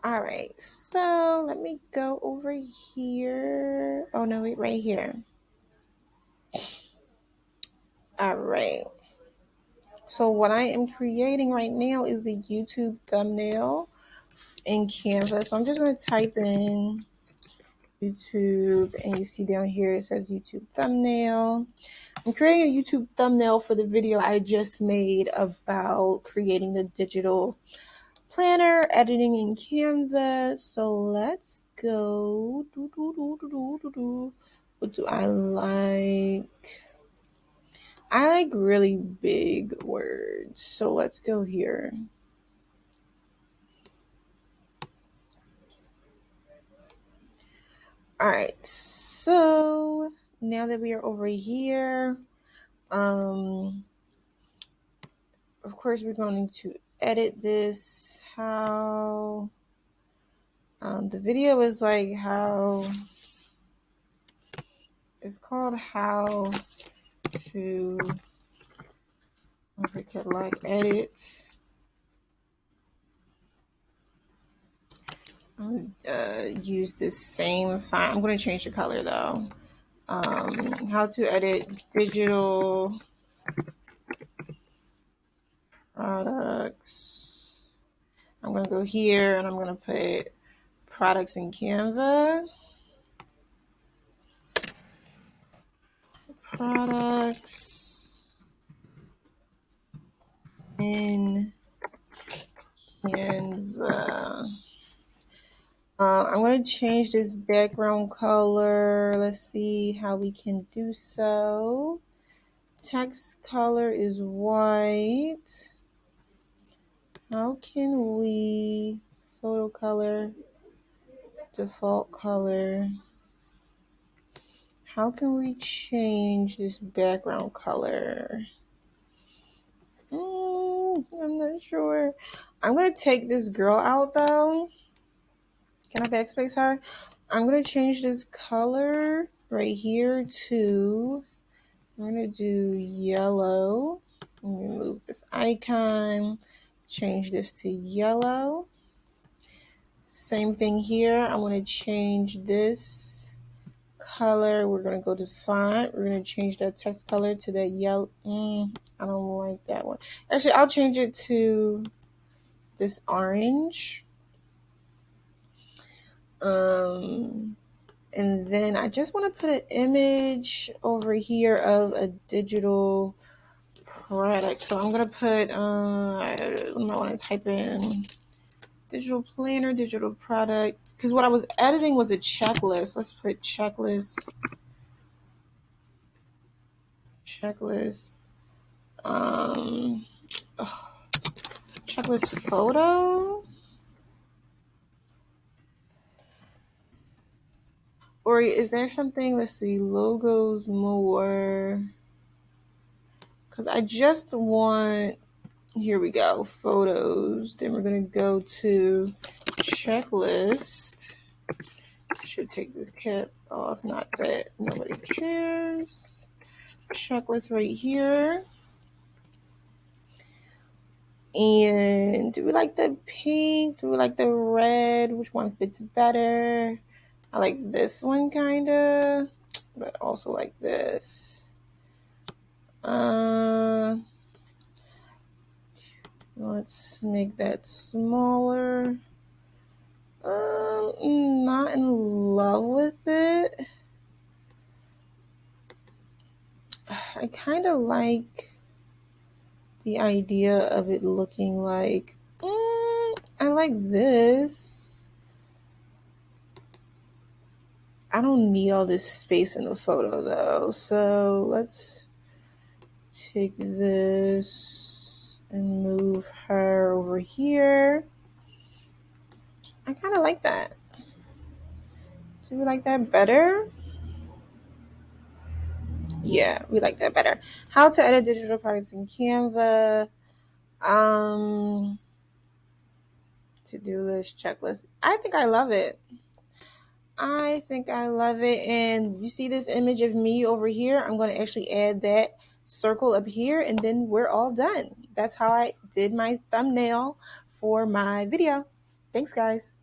All right, so let me go over here. Oh no, wait, right here. All right. So what I am creating right now is the YouTube thumbnail in Canva. So I'm just going to type in YouTube, and you see down here it says YouTube thumbnail. I'm creating a YouTube thumbnail for the video I just made about creating the digital planner, editing in Canva. So let's go. What do I like? I like really big words. So let's go here. All right. So now that we are over here, of course we're going to edit this. How the video is like how it's called how to like edit. Use this same font. I'm going to change the color though. How to edit digital products. I'm going to go here and I'm going to put products in Canva. Products in Canva. I'm going to change this background color. Let's see how we can do so. Text color is white. How can we photo color, default color? How can we change this background color? I'm not sure. I'm going to take this girl out though. Can I backspace her? I'm going to change this color right here to, I'm going to do yellow. Remove this icon, change this to yellow. Same thing here. I'm going to change this color. We're going to go to font. We're going to change that text color to that yellow. I don't like that one. Actually, I'll change it to this orange. And then I just want to put an image over here of a digital product. So I'm going to put, I want to type in digital planner, digital product. Because what I was editing was a checklist. Let's put checklist. Checklist. Um, ugh, checklist photo. Or is there something, let's see, logos more. Because I just want, here we go, photos. Then we're going to go to checklist. Should take this cap off, not that nobody cares. Checklist right here. And do we like the pink? Do we like the red? Which one fits better? I like this one kind of, but also like this. Let's make that smaller. Not in love with it. I kind of like the idea of it looking like, I like this. I don't need all this space in the photo though. So let's take this and move her over here. I kind of like that. Do we like that better? Yeah, we like that better. How to edit digital products in Canva. To-do list, checklist. I think I love it. And you see this image of me over here? I'm going to actually add that circle up here, and then we're all done. That's how I did my thumbnail for my video. Thanks, guys.